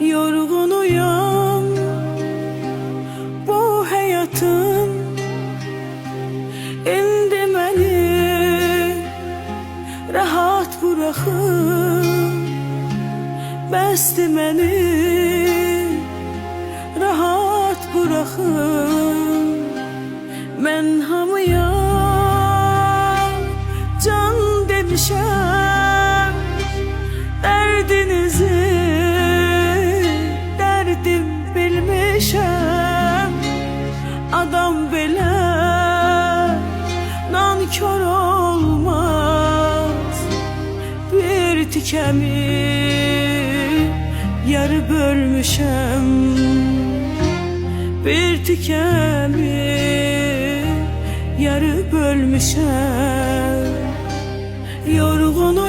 Yorgunuyam bu hayatın, indi məni rahat bırakın. Bəsdir məni rahat bırakın. Mən hamıya can demişəm, dərdinizi dərdim bilmişəm. Adam belə nankör olmaz, bir tikəmi yarı bölmüşəm, bir tikəmi yarı bölmüşəm. Yorgunum